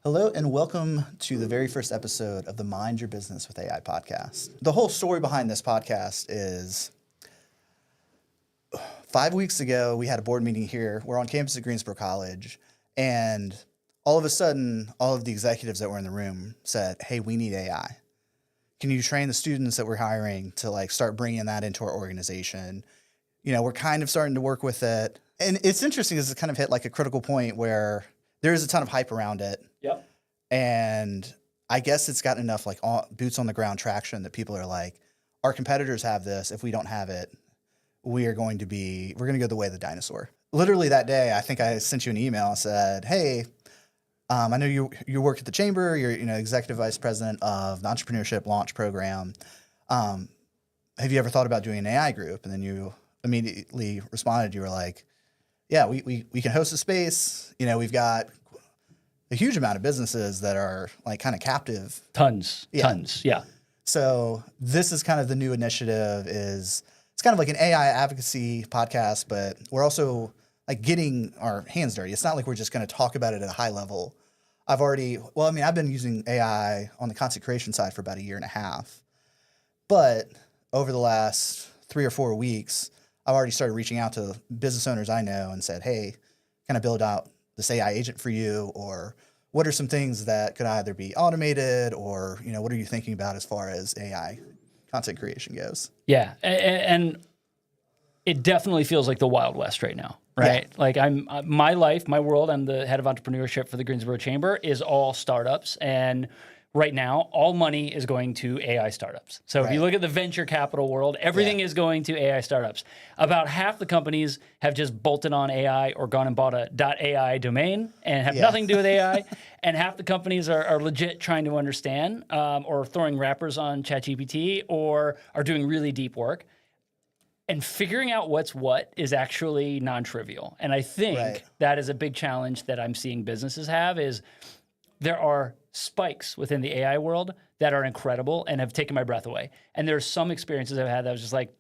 Hello and welcome to the very first episode of the Mind Your Business with AI podcast. The whole story behind this podcast is 5 weeks ago, we had a board meeting here. We're on campus at Greensboro College, and all of a sudden, all of the executives that were in the room said, hey, we need AI. Can you train the students that we're hiring to start bringing that into our organization? You know, we're kind of starting to work with it. And it's interesting because it's kind of hit a critical point where there is a ton of hype around it. Yep. And I guess it's got enough boots on the ground traction that people are like, our competitors have this. If we don't have it, we're going to go the way of the dinosaur. Literally that day, I think I sent you an email and said, hey, I know you work at the chamber. You're executive vice president of the entrepreneurship launch program. Have you ever thought about doing an AI group? And then you immediately responded. You were like, yeah, we can host a space. We've got a huge amount of businesses that are kind of captive. Tons. Yeah. So this is kind of the new initiative. It's kind of like an AI advocacy podcast, but we're also getting our hands dirty. It's not like we're just going to talk about it at a high level. I've been using AI on the content creation side for about a year and a half, but over the last 3 or 4 weeks, I've already started reaching out to business owners I know and said, hey, can I build out this AI agent for you? Or what are some things that could either be automated or, what are you thinking about as far as AI content creation goes? Yeah. And it definitely feels like the Wild West right now, right? Yeah. My world, I'm the head of entrepreneurship for the Greensboro Chamber, is all startups. And right now, all money is going to AI startups. So if you look at the venture capital world, everything is going to AI startups. About half the companies have just bolted on AI or gone and bought a .ai domain and have nothing to do with AI. And half the companies are legit trying to understand or throwing wrappers on ChatGPT or are doing really deep work. And figuring out what's what is actually non-trivial. And I think that is a big challenge that I'm seeing businesses have is there are spikes within the AI world that are incredible and have taken my breath away. And there's some experiences I've had that was just like,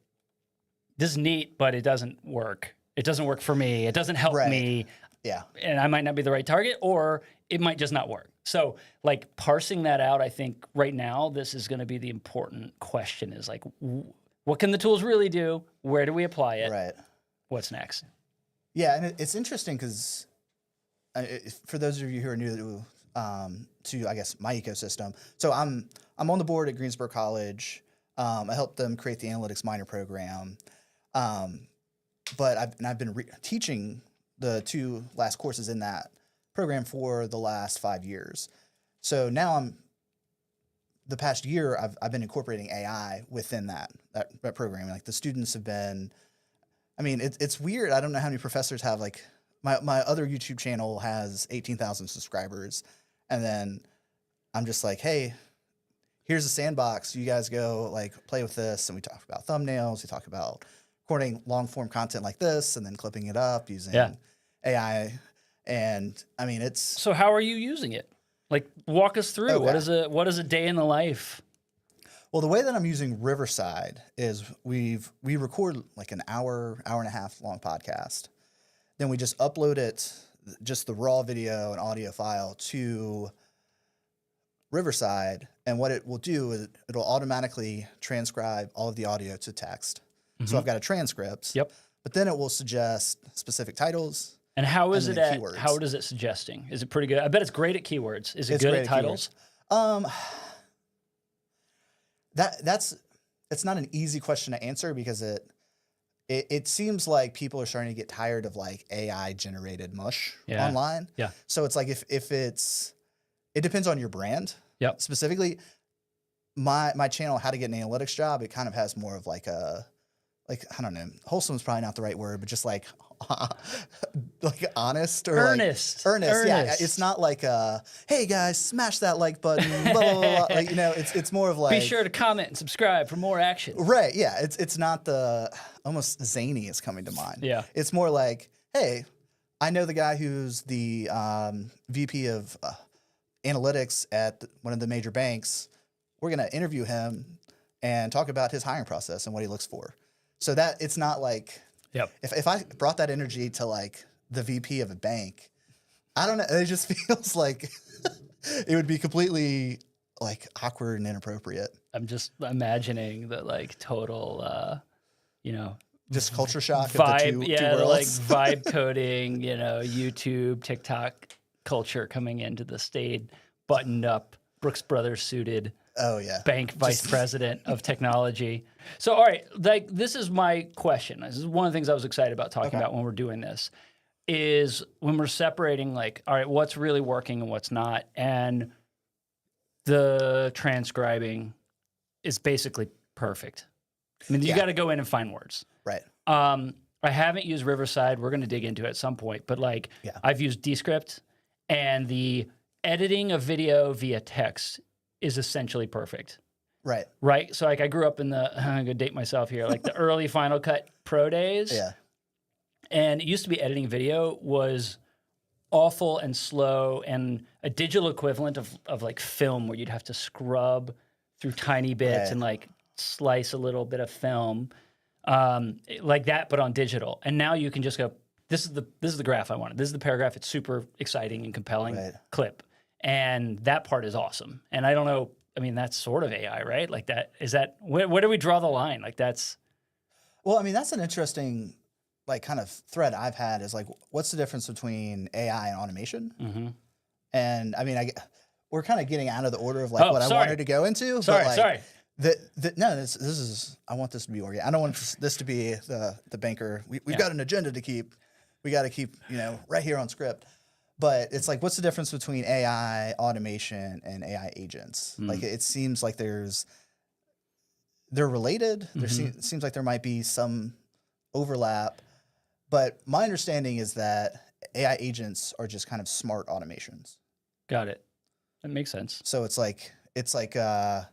this is neat, but it doesn't work. It doesn't work for me. It doesn't help me. Yeah. And I might not be the right target, or it might just not work. So parsing that out, I think right now, this is going to be the important question is what can the tools really do? Where do we apply it? Right. What's next? Yeah. And it's interesting because for those of you who are new to I guess my ecosystem. So I'm on the board at Greensboro College. I helped them create the analytics minor program. But I've been teaching the 2 last courses in that program for the last 5 years. So now the past year I've been incorporating AI within that program. The students have been, it's weird. I don't know how many professors have my other YouTube channel has 18,000 subscribers. And then I'm just like, hey, here's a sandbox. You guys go play with this. And we talk about thumbnails. We talk about recording long form content like this and then clipping it up using AI. And it's. So how are you using it? Walk us through. Okay. What is a day in the life? Well, the way that I'm using Riverside is we record an hour and a half long podcast. Then we just upload it, just the raw video and audio file to Riverside. And what it will do is it'll automatically transcribe all of the audio to text. Mm-hmm. So I've got a transcript. Yep. But then it will suggest specific titles. And how is it at keywords. How is it suggesting? Is it pretty good? I bet it's great at keywords. Is it good at titles? It's not an easy question to answer because it seems like people are starting to get tired of AI generated mush online. Yeah. So it's it depends on your brand. Yep. Specifically, my channel, How to Get an Analytics Job, it kind of has more of I don't know, wholesome is probably not the right word, but just honest or earnest. Earnest. Yeah. It's not hey guys, smash that like button, blah, blah, blah. It's more of be sure to comment and subscribe for more action. Right. Yeah. It's not the almost zany is coming to mind. Yeah. It's more hey, I know the guy who's the VP of analytics at one of the major banks. We're going to interview him and talk about his hiring process and what he looks for. So that it's not if I brought that energy to the VP of a bank, I don't know. It just feels it would be completely like awkward and inappropriate. I'm just imagining the like total, Just culture shock of vibe, the two the, like worlds. vibe coding, YouTube, TikTok culture coming into the state, buttoned up, Brooks Brothers suited. Oh yeah. Bank vice president of technology. So, all right, like this is my question. This is one of the things I was excited about talking about when we're doing this, is when we're separating, like, all right, what's really working and what's not, and the transcribing is basically perfect. I mean, you got to go in and find words. Right. I haven't used Riverside. We're going to dig into it at some point, but like, I've used Descript, and the editing of video via text is essentially perfect. Right. Right. So like I grew up in the, I'm gonna date myself here, like the early Final Cut Pro days. Yeah. And it used to be editing video was awful and slow, and a digital equivalent of like film where you'd have to scrub through tiny bits and like slice a little bit of film like that, but on digital. And now you can just go, this is the graph I wanted. This is the paragraph. It's super exciting and compelling clip. And that part is awesome. And I don't know, I mean, that's sort of AI, right? Like that, is that, where do we draw the line? Like that's... Well, I mean, that's an interesting, like, kind of thread I've had is like, what's the difference between AI and automation? Mm-hmm. And I mean, we're kind of getting out of the order of like I wanted to go into. Sorry. No, this is, I want this to be organic. I don't want this to be the banker. We've got an agenda to keep. We got to keep, right here on script. But it's like, what's the difference between AI, automation, and AI agents? Like, it seems like they're related. There seems like there might be some overlap. But my understanding is that AI agents are just kind of smart automations. Got it. That makes sense. So it's like a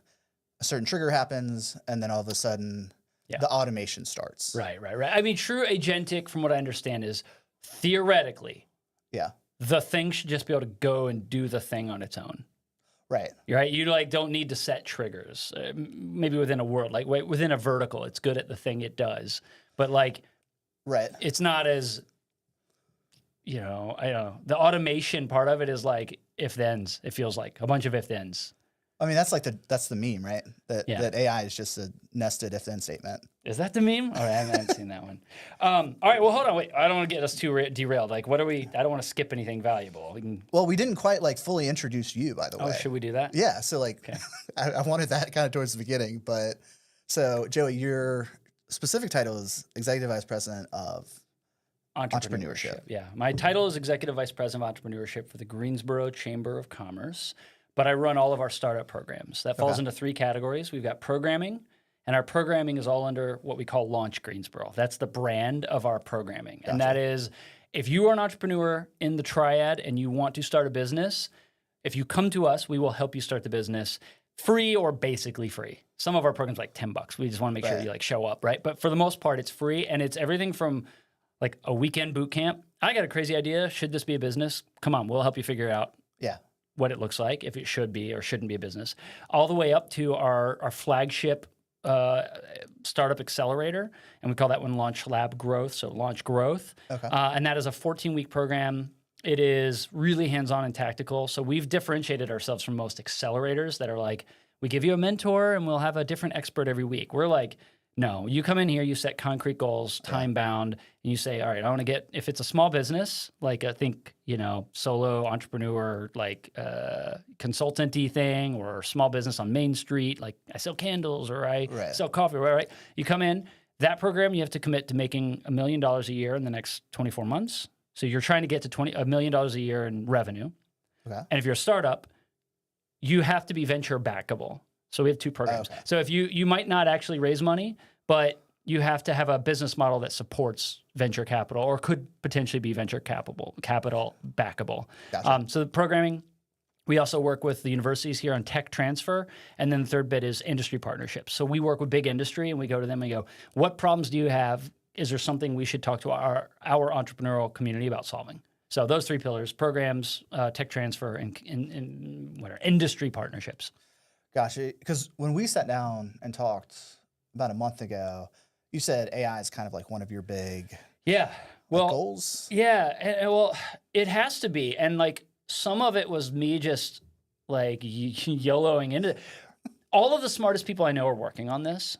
certain trigger happens, and then all of a sudden the automation starts. Right. I mean, true agentic, from what I understand, is theoretically, the thing should just be able to go and do the thing on its own. Right. You like don't need to set triggers. Maybe within a world, like within a vertical, it's good at the thing it does. But like, it's not as, I don't know. The automation part of it is like if-thens. It feels like a bunch of if-thens. I mean, that's the meme, right? That AI is just a nested if-then statement. Is that the meme? All right, I haven't seen that one. All right, well, hold on, wait. I don't want to get us too derailed. Like, I don't want to skip anything valuable. Well, we didn't quite like fully introduce you, by the way. Oh, should we do that? Yeah. So like, I wanted that kind of towards the beginning, but so Joey, your specific title is Executive Vice President of Entrepreneurship. Yeah, my title is Executive Vice President of Entrepreneurship for the Greensboro Chamber of Commerce. But I run all of our startup programs. That falls into three categories. We've got programming, and our programming is all under what we call Launch Greensboro. That's the brand of our programming. Gotcha. And that is, if you are an entrepreneur in the triad and you want to start a business, if you come to us, we will help you start the business free or basically free. Some of our programs like $10. We just want to make sure you like show up, right? But for the most part, it's free, and it's everything from like a weekend boot camp. I got a crazy idea. Should this be a business? Come on, we'll help you figure out what it looks like, if it should be or shouldn't be a business, all the way up to our flagship startup accelerator, and we call that one Launch Lab Growth, so Launch Growth. And that is a 14-week program. It is really hands-on and tactical, so we've differentiated ourselves from most accelerators that are like, we give you a mentor and we'll have a different expert every week. We're like, no, you come in here, you set concrete goals, time-bound, and you say, all right, I want to get, if it's a small business, like I think, solo entrepreneur, like consultant-y thing, or small business on Main Street, like I sell candles or I sell coffee, right? You come in, that program, you have to commit to making $1 million a year in the next 24 months. So you're trying to get to $1 million a year in revenue. And if you're a startup, you have to be venture backable. So we have two programs. So if you might not actually raise money, but you have to have a business model that supports venture capital or could potentially be venture capital backable. Gotcha. So the programming, we also work with the universities here on tech transfer. And then the third bit is industry partnerships. So we work with big industry and we go to them and go, what problems do you have? Is there something we should talk to our entrepreneurial community about solving? So those three pillars: programs, tech transfer, and what are industry partnerships. Gotcha. Because when we sat down and talked about a month ago, you said AI is kind of like one of your big goals. Yeah. Well, it has to be. And like some of it was me just like YOLOing into it. All of the smartest people I know are working on this.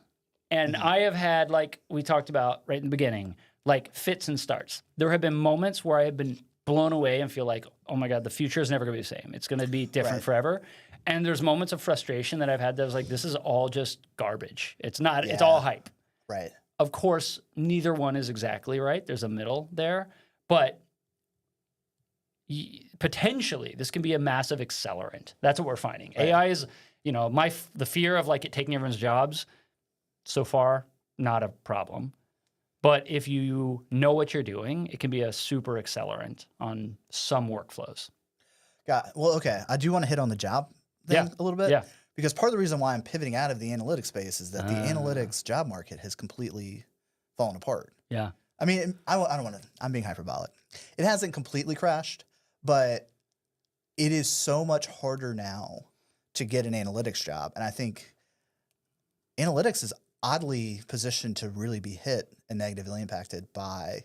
And I have had, like we talked about right in the beginning, like fits and starts. There have been moments where I have been blown away and feel like, oh my God, the future is never going to be the same. It's going to be different forever. And there's moments of frustration that I've had that was like, this is all just garbage. It's not, it's all hype. Right. Of course, neither one is exactly right. There's a middle there. But potentially, this can be a massive accelerant. That's what we're finding. Right. AI is, you know, the fear of like it taking everyone's jobs, so far, not a problem. But if you know what you're doing, it can be a super accelerant on some workflows. Well, okay. I do want to hit on the job thing a little bit. Yeah. Because part of the reason why I'm pivoting out of the analytics space is that the analytics job market has completely fallen apart. Yeah. I mean, I don't want to, I'm being hyperbolic. It hasn't completely crashed, but it is so much harder now to get an analytics job. And I think analytics is oddly positioned to really be hit and negatively impacted by,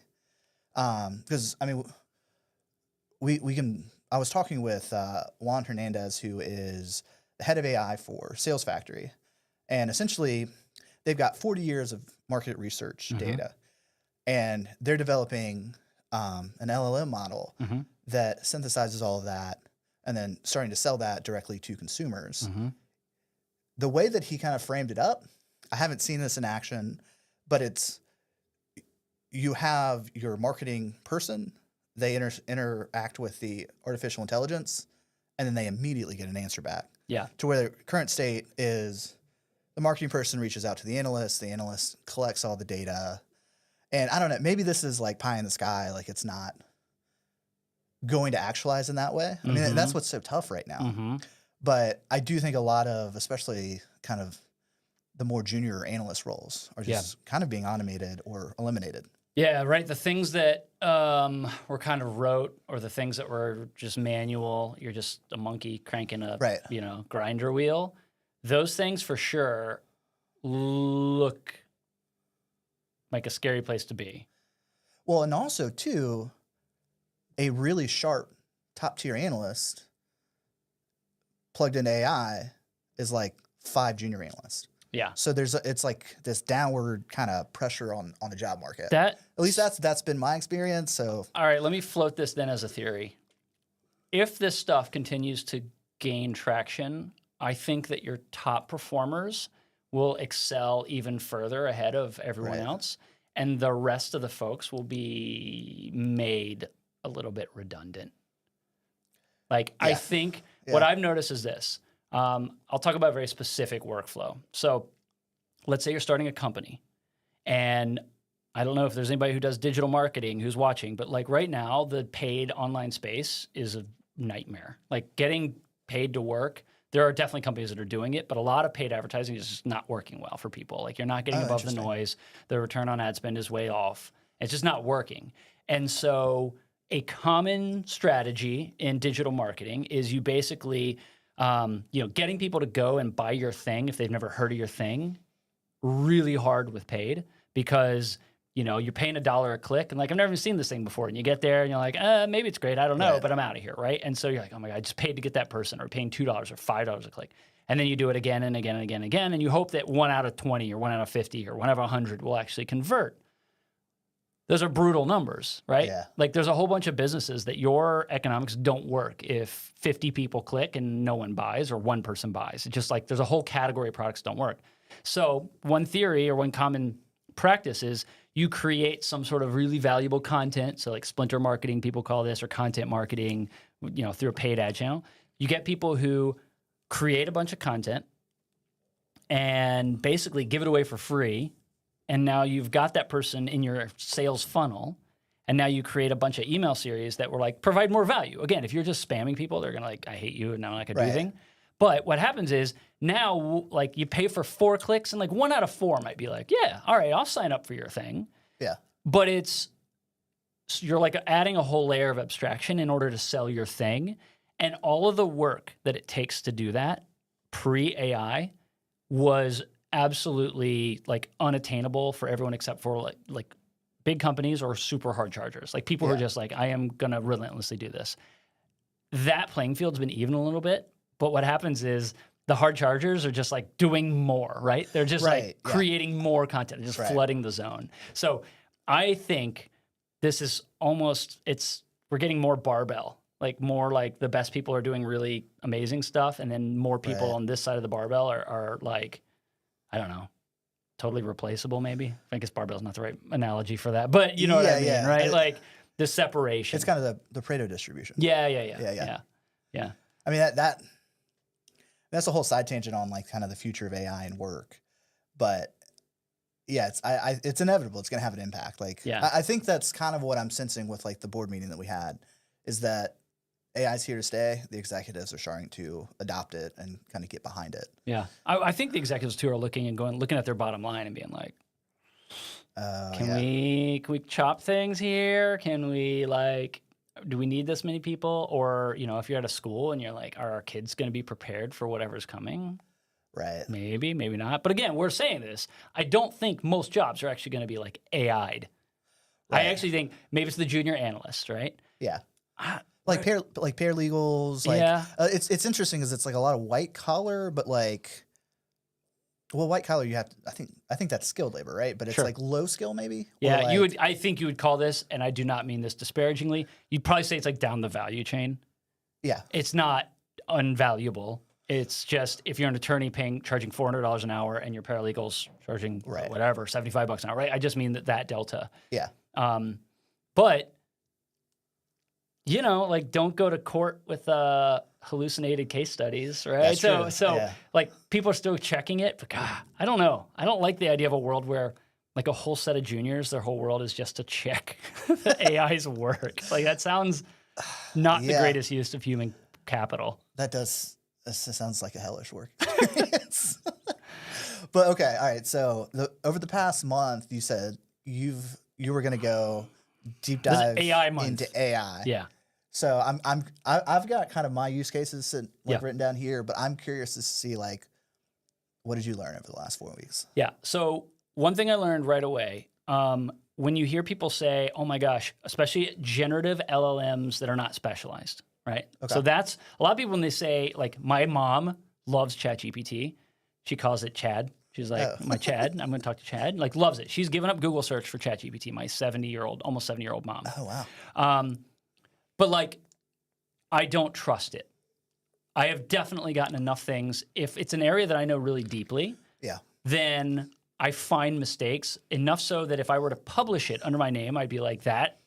because I mean, I was talking with Juan Hernandez, who is the head of AI for Sales Factory. And essentially, they've got 40 years of market research data. And they're developing an LLM model that synthesizes all of that and then starting to sell that directly to consumers. The way that he kind of framed it up, I haven't seen this in action, but it's you have your marketing person, they interact with the artificial intelligence, and then they immediately get an answer back. Yeah. To where the current state is the marketing person reaches out to the analyst collects all the data. And I don't know, maybe this is like pie in the sky, like it's not going to actualize in that way. I mean, that's what's so tough right now. But I do think a lot of, especially kind of the more junior analyst roles are just kind of being automated or eliminated. Yeah, right. The things that were kind of rote or the things that were just manual, you're just a monkey cranking a grinder wheel. Those things for sure look like a scary place to be. Well, and also too, a really sharp top tier analyst plugged into AI is like 5 junior analysts. Yeah. So it's like this downward kind of pressure on the job market. At least that's been my experience. So all right, let me float this then as a theory. If this stuff continues to gain traction, I think that your top performers will excel even further ahead of everyone else, and the rest of the folks will be made a little bit redundant. Like I think what I've noticed is this. I'll talk about a very specific workflow. So let's say you're starting a company, and I don't know if there's anybody who does digital marketing who's watching, but like right now, the paid online space is a nightmare. Like getting paid to work, there are definitely companies that are doing it, but a lot of paid advertising is just not working well for people. Like you're not getting above the noise. The return on ad spend is way off. It's just not working. And so a common strategy in digital marketing is you basically getting people to go and buy your thing if they've never heard of your thing, really hard with paid because, you're paying $1 a click and like, I've never even seen this thing before. And you get there and you're like, maybe it's great. I don't know, but I'm out of here. Right. And so you're like, oh my God, I just paid to get that person, or paying $2 or $5 a click. And then you do it again and again and again and again. And you hope that 1 out of 20 or 1 out of 50 or 1 out of 100 will actually convert. Those are brutal numbers, right? Yeah. Like there's a whole bunch of businesses that your economics don't work if 50 people click and no one buys or one person buys. It's just like there's a whole category of products that don't work. So one theory or one common practice is you create some sort of really valuable content. So like splinter marketing, people call this, or content marketing, through a paid ad channel. You get people who create a bunch of content and basically give it away for free. And now you've got that person in your sales funnel, and now you create a bunch of email series that were like, provide more value. Again, if you're just spamming people, they're gonna like, I hate you, and now I'm not gonna do anything. But what happens is now, like, you pay for 4 clicks, and like 1 out of 4 might be like, yeah, all right, I'll sign up for your thing. Yeah. But you're like adding a whole layer of abstraction in order to sell your thing. And all of the work that it takes to do that pre-AI was absolutely like unattainable for everyone except for like big companies or super hard chargers. Like people who are just like, I am going to relentlessly do this. That playing field's been even a little bit, But what happens is the hard chargers are just like doing more, right? They're just like creating more content, just flooding the zone. So I think this is almost, we're getting more barbell, like more like the best people are doing really amazing stuff. And then more people on this side of the barbell are like, I don't know, totally replaceable maybe. I guess barbell is not the right analogy for that, but you know what I mean, right? Like the separation. It's kind of the Pareto distribution. Yeah. I mean, that's a whole side tangent on like kind of the future of AI and work. But yeah, it's inevitable. It's going to have an impact. Like, I think that's kind of what I'm sensing with like the board meeting that we had, is that AI is here to stay. The executives are starting to adopt it and kind of get behind it. Yeah. I think the executives too are looking at their bottom line and being like, can we chop things here? Can we do we need this many people? Or, you know, if you're at a school and you're like, are our kids going to be prepared for whatever's coming? Right. Maybe not. But again, we're saying this. I don't think most jobs are actually going to be like AI'd. Right. I actually think maybe it's the junior analyst, right? Yeah. Like paralegals. Like, it's interesting because it's like a lot of white collar, but like, well, white collar, you have to, I think that's skilled labor, right? But it's like low skill maybe? Yeah, like, I think you would call this, and I do not mean this disparagingly, you'd probably say it's like down the value chain. Yeah. It's not unvaluable. It's just if you're an attorney charging $400 an hour and your paralegals charging whatever, $75 an hour, right? I just mean that delta. Yeah. But, you know, like don't go to court with hallucinated case studies, right? That's so like people are still checking it, but God, I don't know. I don't like the idea of a world where like a whole set of juniors, their whole world is just to check the AI's work. Like that sounds not the greatest use of human capital. This sounds like a hellish work experience. But okay, all right. So over the past month, you said you were going to go deep dive into AI. Yeah. So I've got kind of my use cases written down here, but I'm curious to see like, what did you learn over the last 4 weeks? Yeah. So one thing I learned right away, when you hear people say, "Oh my gosh," especially generative LLMs that are not specialized, right? Okay. So that's a lot of people when they say like, "My mom loves ChatGPT," she calls it Chad. She's like, my Chad, I'm going to talk to Chad. Like, loves it. She's given up Google search for ChatGPT, my almost 70-year-old mom. Oh, wow. But, like, I don't trust it. I have definitely gotten enough things. If it's an area that I know really deeply, then I find mistakes, enough so that if I were to publish it under my name, I'd be like, that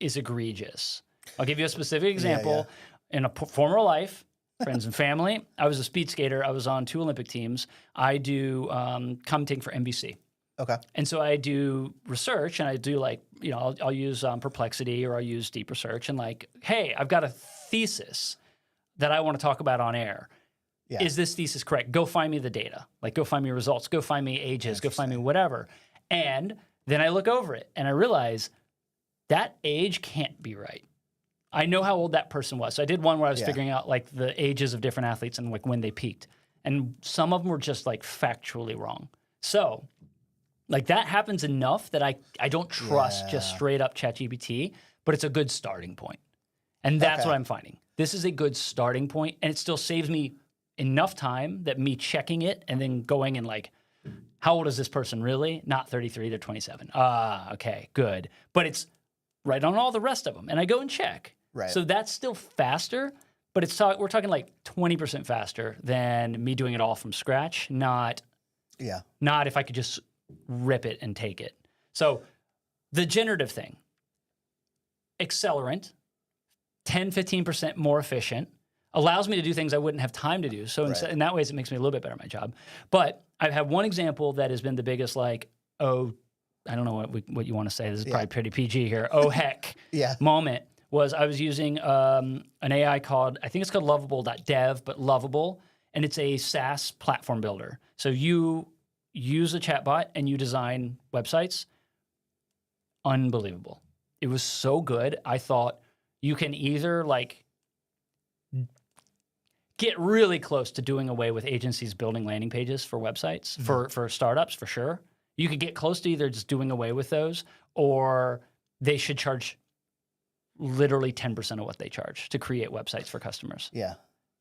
is egregious. I'll give you a specific example. In a former life, friends and family, I was a speed skater. I was on 2 Olympic teams. I do commentating for NBC. Okay. And so I do research, and I do like, you know, I'll use Perplexity or I'll use deep research, and like, hey, I've got a thesis that I want to talk about on air. Yeah. Is this thesis correct? Go find me the data. Like, go find me results. Go find me ages. Go find me whatever. And then I look over it, and I realize that age can't be right. I know how old that person was. So I did one where I was figuring out like the ages of different athletes and like when they peaked. And some of them were just like factually wrong. So like that happens enough that I don't trust just straight up ChatGPT, but it's a good starting point. And that's what I'm finding. This is a good starting point, and it still saves me enough time that me checking it and then going and like, how old is this person really? Not 33, they're 27. Okay, good. But it's right on all the rest of them. And I go and check. Right. So that's still faster, but we're talking like 20% faster than me doing it all from scratch. Not if I could just rip it and take it. So the generative thing, accelerant, 10, 15% more efficient, allows me to do things I wouldn't have time to do. So in that way, it makes me a little bit better at my job. But I've had one example that has been the biggest like, oh, I don't know what you want to say. This is probably pretty PG here. Oh, heck moment. Was I was using an AI called, I think it's called lovable.dev, but Lovable, and it's a SaaS platform builder. So you use a chatbot and you design websites. Unbelievable. It was so good. I thought you can either like get really close to doing away with agencies building landing pages for websites, for startups, for sure. You could get close to either just doing away with those, or they should charge literally 10% of what they charge to create websites for customers. Yeah.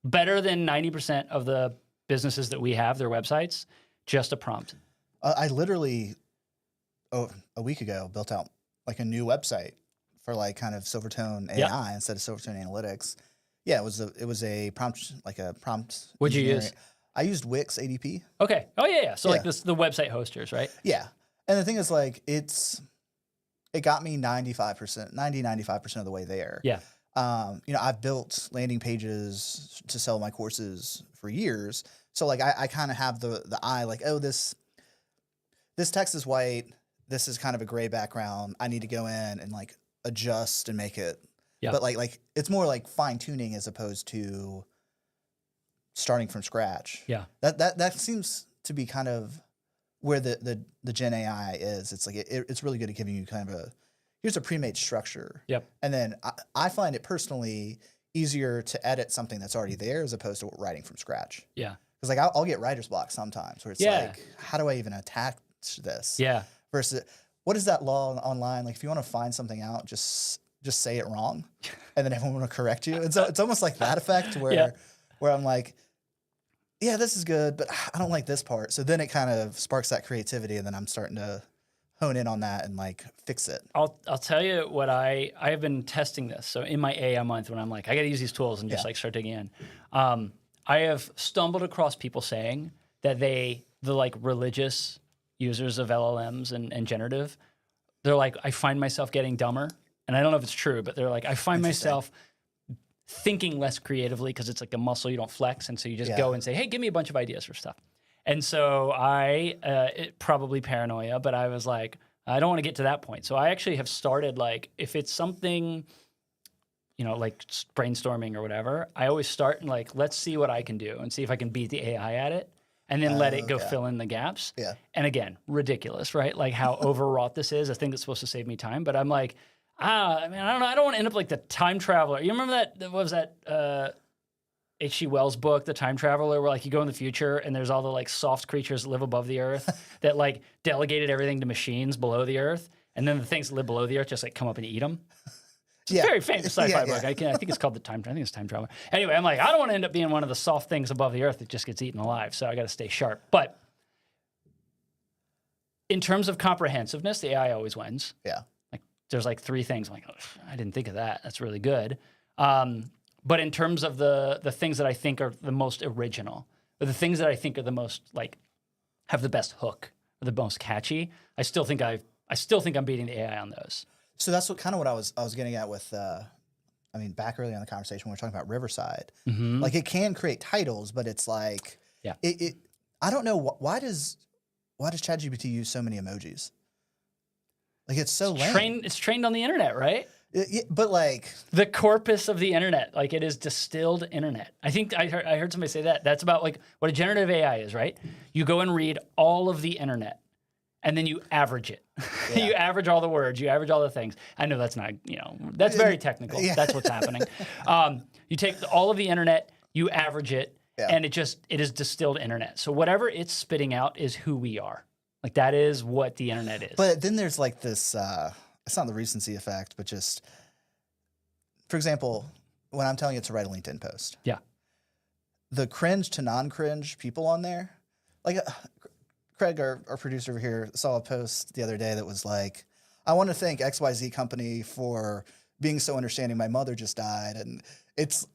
Better than 90% of the businesses that we have, their websites, just a prompt. I literally, a week ago, built out like a new website for like kind of Silvertone AI instead of Silvertone Analytics. Yeah, it was a prompt, like a prompt. What'd you use? I used Wix ADP. Okay. Oh yeah. So like the website hosters, right? Yeah. And the thing is like, it got me 95% of the way there. Yeah. I've built landing pages to sell my courses for years. So like, I kind of have the eye like, oh, this text is white. This is kind of a gray background. I need to go in and like adjust and make it. Yeah. But like it's more like fine tuning as opposed to starting from scratch. Yeah. That seems to be kind of where the Gen AI is. It's like it's really good at giving you kind of here's a pre-made structure. Yep. And then I find it personally easier to edit something that's already there as opposed to writing from scratch. Yeah. Because like I'll get writer's block sometimes where it's like, how do I even attach this? Yeah. Versus what is that law online? Like if you want to find something out, just say it wrong, and then everyone will correct you. And so it's almost like that effect where I'm like, yeah, this is good, but I don't like this part. So then it kind of sparks that creativity, and then I'm starting to hone in on that and like fix it. I'll tell you what I have been testing this. So in my AI month, when I'm like, I got to use these tools and just like start digging in, I have stumbled across people saying that the like religious users of LLMs and generative, they're like, I find myself getting dumber. And I don't know if it's true, but they're like, I find myself thinking less creatively because it's like a muscle you don't flex. And so you just go and say, hey, give me a bunch of ideas for stuff. And so probably paranoia, but I was like, I don't want to get to that point. So I actually have started like, if it's something, like brainstorming or whatever, I always start and like, let's see what I can do and see if I can beat the AI at it. And then let it go fill in the gaps. Yeah. And again, ridiculous, right? Like how overwrought this is. I think it's supposed to save me time, but I'm like, I don't know. I don't want to end up like the time traveler. You remember that? What was that? H.G. Wells book, The Time Traveler, where like you go in the future and there's all the like soft creatures that live above the earth that like delegated everything to machines below the earth, and then the things that live below the earth just like come up and eat them. It's a very famous sci-fi book. I think it's called I think it's Time Traveler. Anyway, I'm like, I don't want to end up being one of the soft things above the earth that just gets eaten alive. So I got to stay sharp. But in terms of comprehensiveness, the AI always wins. Yeah. Like there's like three things. I'm like, oh, I didn't think of that. That's really good. But in terms of the things that I think are the most original, or the things that I think are the most like have the best hook, or the most catchy, I still think I'm beating the AI on those. So that's what I was getting at with, back early in the conversation when we were talking about Riverside. Mm-hmm. Like it can create titles, but it's like, I don't know why does ChatGPT use so many emojis? Like it's so lame. It's trained on the internet, right? But like the corpus of the internet, like it is distilled internet. I think I heard somebody say that. That's about like what a generative AI is, right? You go and read all of the internet. And then you average it. Yeah. You average all the words. You average all the things. I know that's not, that's very technical. Yeah. That's what's happening. You take all of the internet, you average it, and it is distilled internet. So whatever it's spitting out is who we are. Like that is what the internet is. But then there's like this, it's not the recency effect, but just, for example, when I'm telling it to write a LinkedIn post. Yeah. The cringe to non-cringe people on there, like, Craig, our producer over here, saw a post the other day that was like, I want to thank XYZ company for being so understanding. My mother just died. And it's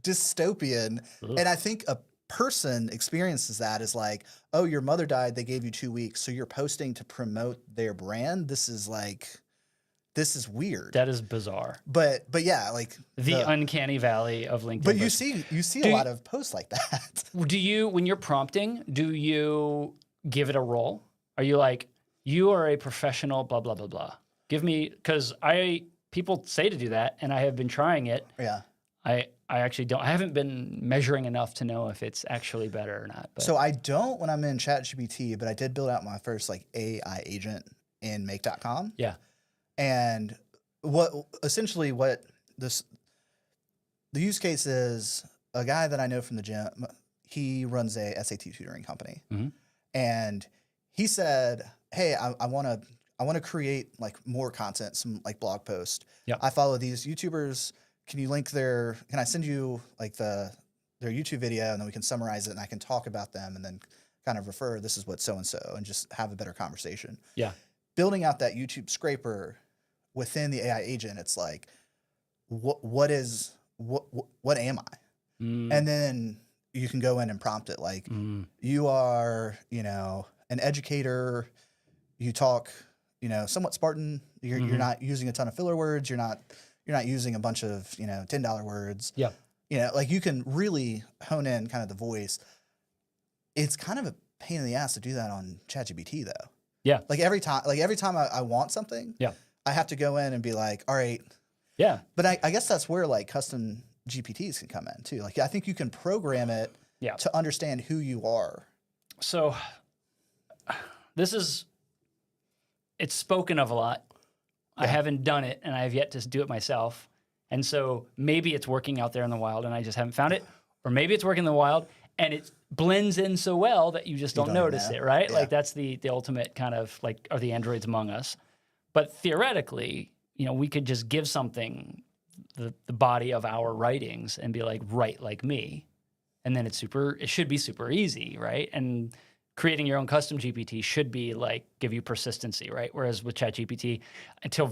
dystopian. Ugh. And I think a person experiences that as like, oh, your mother died. They gave you 2 weeks. So you're posting to promote their brand. This is weird. That is bizarre. But yeah, like the uncanny valley of LinkedIn. But you see a lot of posts like that. When you're prompting, do you give it a role? Are you like, you are a professional, blah, blah, blah, blah. Give me, because people say to do that, and I have been trying it. Yeah. I actually don't. I haven't been measuring enough to know if it's actually better or not. But. So I don't when I'm in ChatGPT, but I did build out my first like AI agent in make.com. Yeah. And the use case is a guy that I know from the gym. He runs a SAT tutoring company. Mm-hmm. And he said, hey, I want to create like more content, some like blog posts. Yep. I follow these YouTubers. Can I send you like the their YouTube video, and then we can summarize it, and I can talk about them, and then kind of refer, this is what so-and-so, and just have a better conversation. Yeah. Building out that YouTube scraper within the AI agent, it's like, what am I? And then you can go in and prompt it like, you are, an educator, you talk, somewhat Spartan, you're not using a ton of filler words, you're not using a bunch of, $10 words. Yeah. Like you can really hone in kind of the voice. It's kind of a pain in the ass to do that on ChatGPT though. Yeah. Like every time I want something, yeah, I have to go in and be like, all right. Yeah. But I guess that's where like custom GPTs can come in too. Like I think you can program it to understand who you are. So it's spoken of a lot. I haven't done it, and I have yet to do it myself. And so maybe it's working out there in the wild, and I just haven't found it. Or maybe it's working in the wild, and it blends in so well that you just don't notice it, right? Yeah. Like that's the ultimate kind of like, are the androids among us? But theoretically, we could just give something the body of our writings and be like, write like me. And then it should be super easy, right? And creating your own custom GPT should be like give you persistency, right? Whereas with ChatGPT, until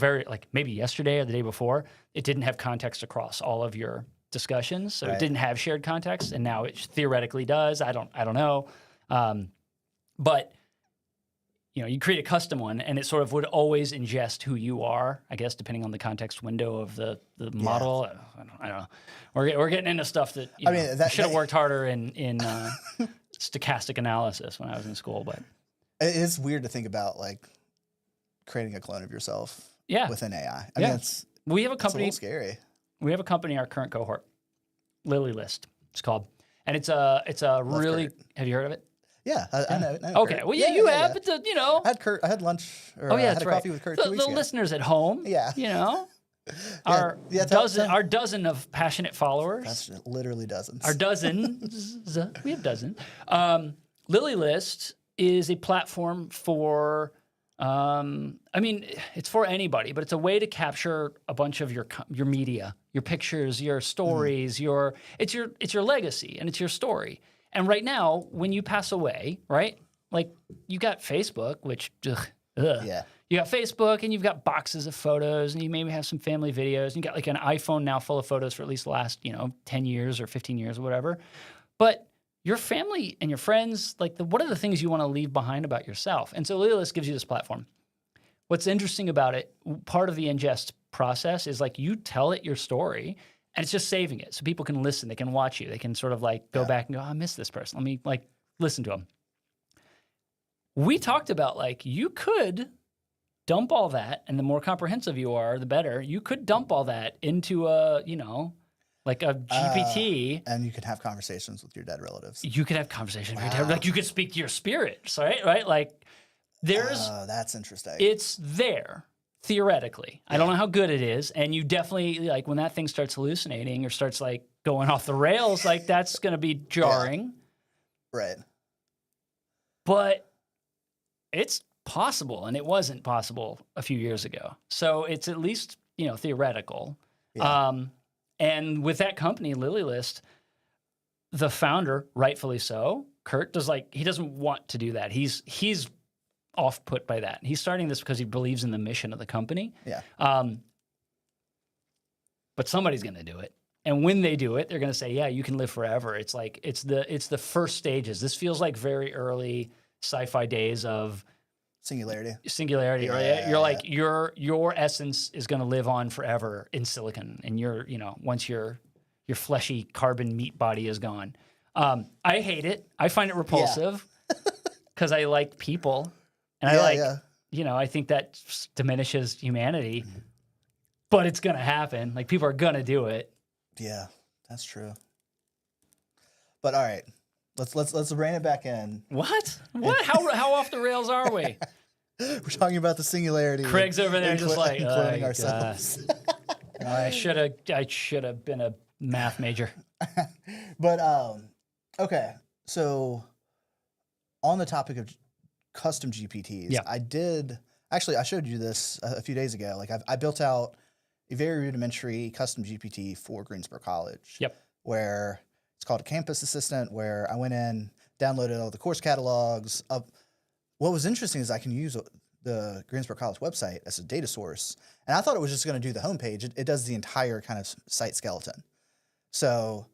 maybe yesterday or the day before, it didn't have context across all of your discussions, so it didn't have shared context, and now it theoretically does. I don't know, but you create a custom one, and it sort of would always ingest who you are, I guess, depending on the context window of the model. I don't know. We're getting into stuff that I should have worked harder in stochastic analysis when I was in school, but it is weird to think about like creating a clone of yourself within AI. I mean, we have a company. It's a little scary. We have a company, our current cohort, Lily List, it's called, and it's a really. Kurt. Have you heard of it? Yeah, I know. Okay, Kurt. Well, you have, but I had Kurt. I had lunch. Or I had a coffee with Kurt 2 weeks ago. The listeners at home, our dozen of passionate followers. That's literally dozens. Our dozens. We have dozens. Lily List is a platform for. It's for anybody, but it's a way to capture a bunch of your media, your pictures, your stories, it's your legacy and it's your story. And right now, when you pass away, right? Like you got Facebook, which you got Facebook, and you've got boxes of photos, and you maybe have some family videos, and you got like an iPhone now full of photos for at least the last 10 years or 15 years or whatever. But your family and your friends, what are the things you want to leave behind about yourself? And so Lilylist gives you this platform. What's interesting about it, part of the ingest process is like you tell it your story, and it's just saving it. So people can listen, they can watch you, they can sort of go back and go, I miss this person. Let me listen to them. We talked about you could dump all that, and the more comprehensive you are, the better. You could dump all that into a GPT. And you could have conversations with your dead relatives. You could have conversations with your dead, you could speak to your spirits, right? There's... that's interesting. It's there, theoretically. I don't know how good it is, and you definitely, when that thing starts hallucinating or starts, going off the rails, that's going to be jarring. Yeah. Right. But it's possible, and it wasn't possible a few years ago. So it's at least, theoretical. Yeah. And with that company, Lilylist, the founder, rightfully so, Kurt, he doesn't want to do that. He's off put by that. He's starting this because he believes in the mission of the company. Yeah. But somebody's going to do it. And when they do it, they're going to say, yeah, you can live forever. It's it's the first stages. This feels like very early sci-fi days of singularity. Your essence is going to live on forever in silicon, and once your fleshy carbon meat body is gone. I hate it. I find it repulsive because I like people, and I think that diminishes humanity. But it's going to happen. People are going to do it. Yeah, that's true. But all right. Let's rein it back in. What? How off the rails are we? We're talking about the singularity. Craig's over there just cloning ourselves. I should have been a math major. But okay. So on the topic of custom GPTs, I showed you this a few days ago. I built out a very rudimentary custom GPT for Greensboro College. Yep. Where it's called a campus assistant, where I went in, downloaded all the course catalogs. What was interesting is I can use the Greensboro College website as a data source. And I thought it was just going to do the homepage. It does the entire kind of site skeleton. So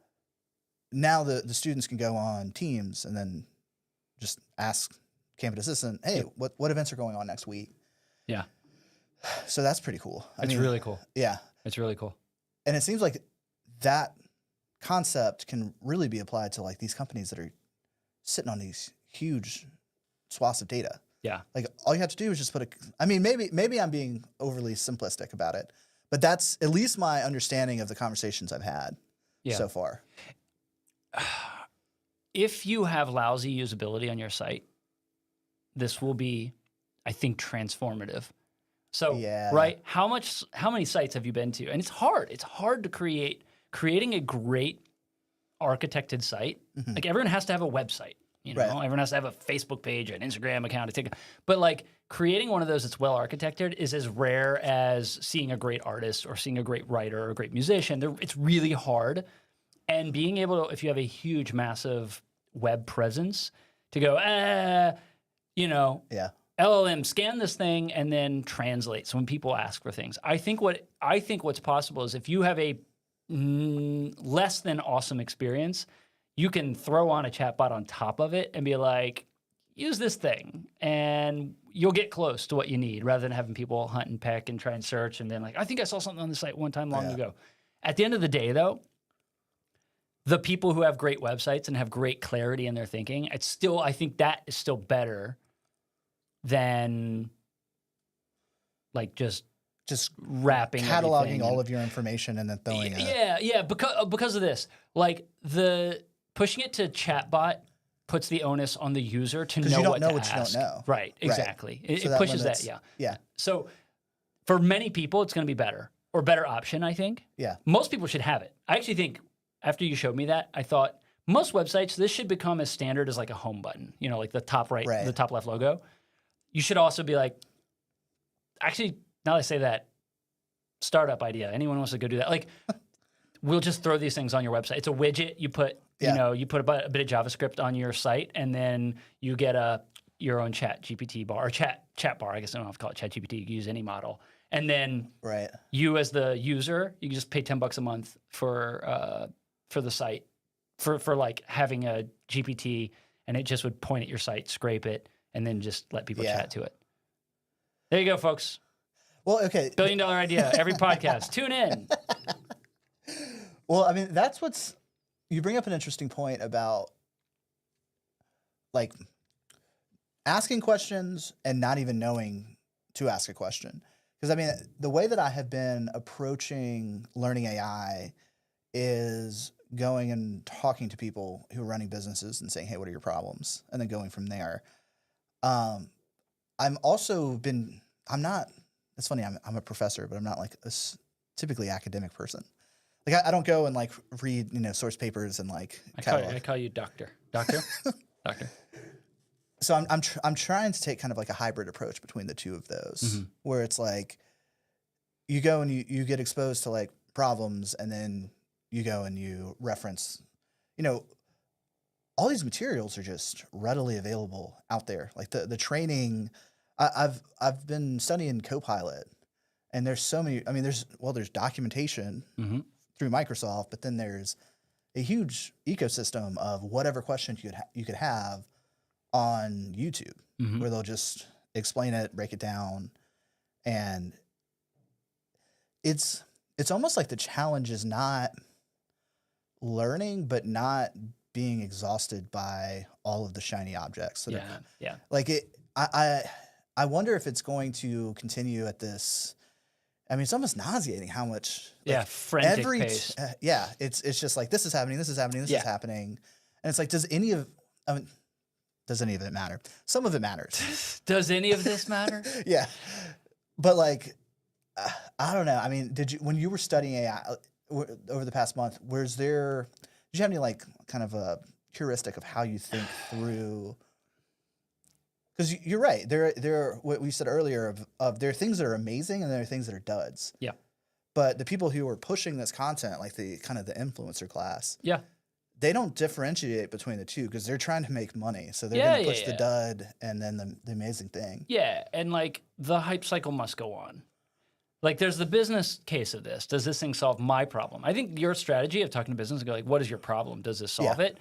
now the students can go on Teams and then just ask campus assistant, hey, what events are going on next week? Yeah. So that's pretty cool. It's really cool. Yeah. It's really cool. And it seems like that concept can really be applied to like these companies that are sitting on these huge swaths of data. Yeah. Like all you have to do is just maybe I'm being overly simplistic about it, but that's at least my understanding of the conversations I've had so far. If you have lousy usability on your site, this will be, I think, transformative. So, right, how many sites have you been to? And it's hard. It's hard to creating a great architected site. Mm-hmm. Like everyone has to have a website, you know, everyone has to have a Facebook page, an Instagram account, but like creating one of those that's well architected is as rare as seeing a great artist or seeing a great writer or a great musician. It's really hard. And being able to, if you have a huge, massive web presence, to go, you know, LLM, scan this thing and then translate. So when people ask for things, I think what's possible is if you have a less than awesome experience, you can throw on a chatbot on top of it and be like, use this thing, and you'll get close to what you need rather than having people hunt and peck and try and search and then like, I think I saw something on the site one time long ago. At the end of the day, though, the people who have great websites and have great clarity in their thinking, I think that is still better than like just wrapping cataloging all of your information and then throwing it. Because of this, like the pushing it to chatbot puts the onus on the user to know what to ask. You don't know. Right, exactly. It pushes that. Yeah. So for many people, it's going to be better or better option, I think. Yeah. Most people should have it. I actually think after you showed me that, I thought most websites, this should become as standard as like a home button, you know, like the top right, the top left logo. You should also be like, actually, now that I say that, startup idea. Anyone wants to go do that? Like, we'll just throw these things on your website. It's a widget. You put, you put a bit of JavaScript on your site, and then you get your own chat GPT bar or chat bar. I guess I don't have to call it chat GPT. You can use any model. And then you as the user, you can just pay $10 a month for the site for like having a GPT, and it just would point at your site, scrape it, and then just let people chat to it. There you go, folks. Well, okay. $1 billion idea every podcast. Tune in. Well, I mean, you bring up an interesting point about like asking questions and not even knowing to ask a question. Because I mean, the way that I have been approaching learning AI is going and talking to people who are running businesses and saying, hey, what are your problems? And then going from there. It's funny, I'm a professor, but I'm not like a typically academic person. Like I don't go and like read, source papers and like I call you doctor. Doctor? Doctor. So I'm trying to take kind of like a hybrid approach between the two of those, where it's like you go and you get exposed to like problems, and then you go and you reference, all these materials are just readily available out there. Like the training, I've been studying Copilot, and there's so many. I mean, there's documentation through Microsoft, but then there's a huge ecosystem of whatever questions you could have on YouTube, where they'll just explain it, break it down, and it's almost like the challenge is not learning, but not being exhausted by all of the shiny objects. Like I wonder if it's going to continue at this. I mean, it's almost nauseating how much. Frantic pace. It's just like this is happening, this is happening, this is happening, and it's like, does any of it matter? Some of it matters. Does any of this matter? Yeah, but like, I don't know. I mean, when you were studying AI over the past month, did you have any like kind of a heuristic of how you think through? Because you're right. There are what we said earlier of there are things that are amazing and there are things that are duds. Yeah. But the people who are pushing this content, like the kind of the influencer class, they don't differentiate between the two because they're trying to make money. So they're Yeah, going to push yeah, the yeah. dud and then the amazing thing. Yeah, and like the hype cycle must go on. Like there's the business case of this. Does this thing solve my problem? I think your strategy of talking to business and go like, what is your problem? Does this solve it?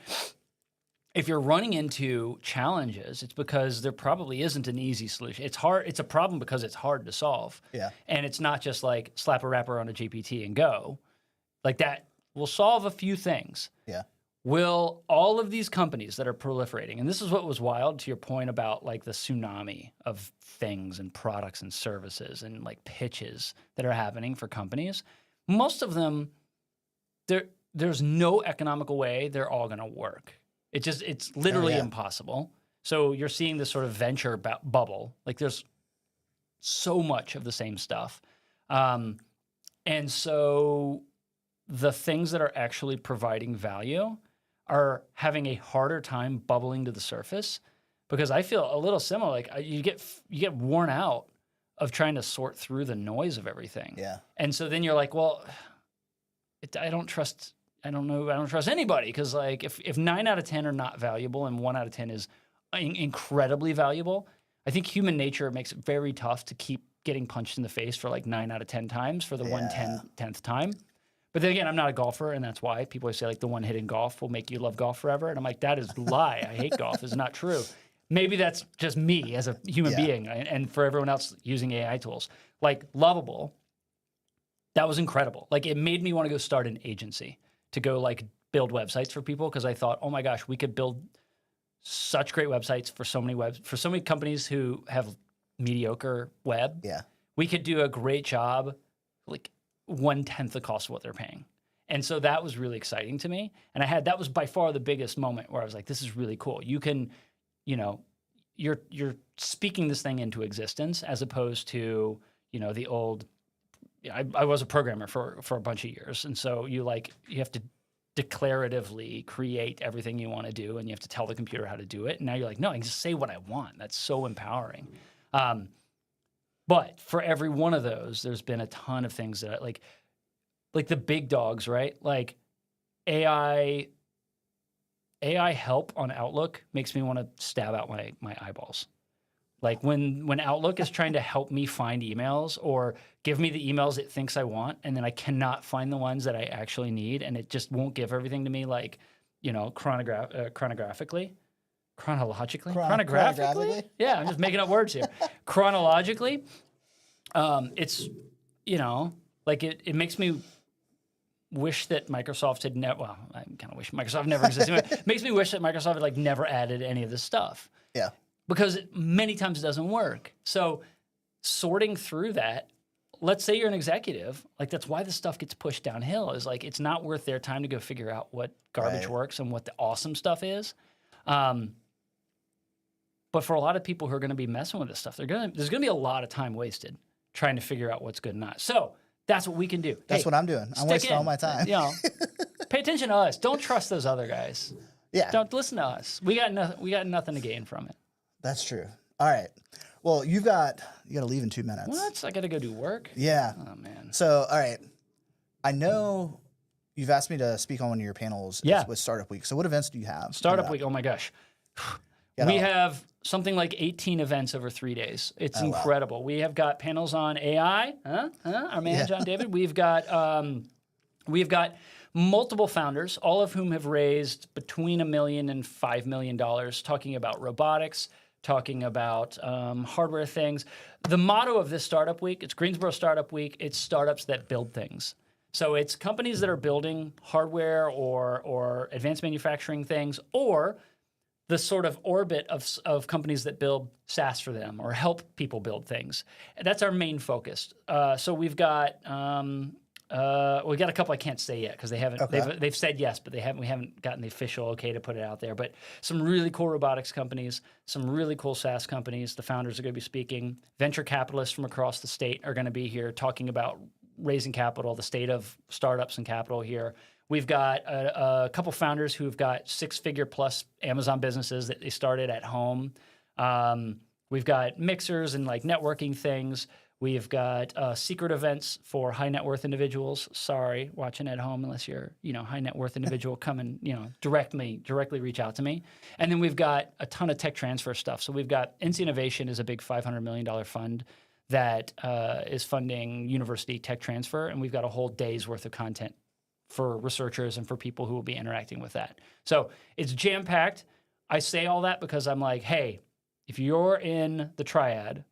If you're running into challenges, it's because there probably isn't an easy solution. It's hard. It's a problem because it's hard to solve. Yeah. And it's not just like slap a wrapper on a GPT and go. Like that will solve a few things. Yeah. Will all of these companies that are proliferating, and this is what was wild to your point about like the tsunami of things and products and services and like pitches that are happening for companies, most of them, there's no economical way they're all going to work. It's literally impossible. So you're seeing this sort of venture bubble. Like there's so much of the same stuff. And so the things that are actually providing value are having a harder time bubbling to the surface, because I feel a little similar. Like you get worn out of trying to sort through the noise of everything. Yeah. And so then you're like, well, I don't trust anybody, because like if 9 out of 10 are not valuable and 1 out of 10 is incredibly valuable, I think human nature makes it very tough to keep getting punched in the face for like 9 out of 10 times for the 1/10th time. But then again, I'm not a golfer, and that's why people always say like the one hit in golf will make you love golf forever. And I'm like, that is a lie. I hate golf. It's not true. Maybe that's just me as a human being, and for everyone else using AI tools. Like Lovable, that was incredible. Like it made me want to go start an agency to go like build websites for people, because I thought, oh my gosh, we could build such great websites for so many companies who have mediocre web. Yeah. We could do a great job, like 1/10 the cost of what they're paying. And so that was really exciting to me. And that was by far the biggest moment where I was like, this is really cool. You can, you're speaking this thing into existence, as opposed to, the old, I was a programmer for a bunch of years. And so you have to declaratively create everything you want to do, and you have to tell the computer how to do it. And now you're like, no, I can just say what I want. That's so empowering. But for every one of those, there's been a ton of things that like the big dogs, right? Like AI help on Outlook makes me want to stab out my eyeballs. Like when Outlook is trying to help me find emails or give me the emails it thinks I want, and then I cannot find the ones that I actually need, and it just won't give everything to me like, chronologically. Chronographically? Yeah, I'm just making up words here. Chronologically, it's, like it makes me wish that Microsoft had never, well, I kind of wish Microsoft never existed. It makes me wish that Microsoft had like never added any of this stuff. Yeah. Because many times it doesn't work. So sorting through that, let's say you're an executive, like that's why this stuff gets pushed downhill, is like it's not worth their time to go figure out what garbage works and what the awesome stuff is. But for a lot of people who are going to be messing with this stuff, there's going to be a lot of time wasted trying to figure out what's good and not. So that's what we can do. That's what I'm doing. I'm wasting all my time. Pay attention to us. Don't trust those other guys. Yeah. Don't listen to us. We got nothing to gain from it. That's true. All right. Well, you got to leave in 2 minutes. What? I got to go do work? Yeah. Oh, man. So, all right. I know you've asked me to speak on one of your panels with Startup Week. So what events do you have? Startup Week. Oh, my gosh. We have something like 18 events over 3 days. It's incredible. Wow. We have got panels on AI. Our man, John David. We've got multiple founders, all of whom have raised between $1 million and $5 million, talking about robotics, talking about hardware things. The motto of this Startup Week, it's Greensboro Startup Week. It's startups that build things. So it's companies that are building hardware or advanced manufacturing things, or the sort of orbit of companies that build SaaS for them or help people build things. That's our main focus. So we've got we got a couple I can't say yet because they haven't. Okay. They've said yes, but we haven't gotten the official okay to put it out there. But some really cool robotics companies, some really cool SaaS companies. The founders are going to be speaking. Venture capitalists from across the state are going to be here talking about raising capital, the state of startups and capital here. We've got a couple founders who've got 6-figure plus Amazon businesses that they started at home. We've got mixers and like networking things. We've got secret events for high net worth individuals. Sorry, watching at home, unless you're, high net worth individual, come and, directly reach out to me. And then we've got a ton of tech transfer stuff. So we've got NC Innovation is a big $500 million fund that is funding university tech transfer. And we've got a whole day's worth of content for researchers and for people who will be interacting with that. So it's jam-packed. I say all that because I'm like, hey, if you're in the triad,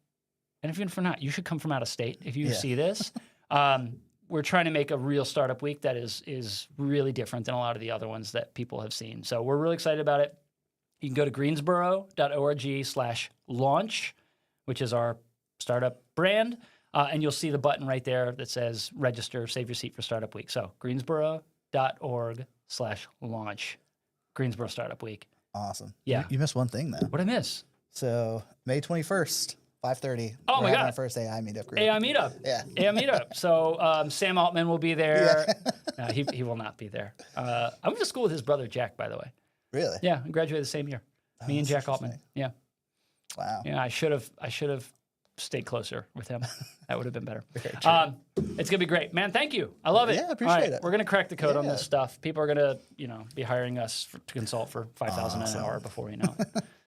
and if you're not, you should come from out of state if you see this. We're trying to make a real startup week that is really different than a lot of the other ones that people have seen. So we're really excited about it. You can go to greensboro.org/launch, which is our startup brand, and you'll see the button right there that says register, save your seat for Startup Week. So greensboro.org/launch, Greensboro Startup Week. Awesome. Yeah. You missed one thing, though. What'd I miss? So May 21st. 5:30. Oh my God! Our first AI meetup group. AI meetup. Yeah. AI meetup. So Sam Altman will be there. No, he will not be there. I went to school with his brother Jack, by the way. Really? Yeah, we graduated the same year. Me and Jack Altman. Yeah. Wow. Yeah, I should have stayed closer with him. That would have been better. It's gonna be great, man. Thank you. I love it. Yeah, appreciate it. We're gonna crack the code on this stuff. People are gonna, be hiring us to consult for $5,000 an hour before you know it.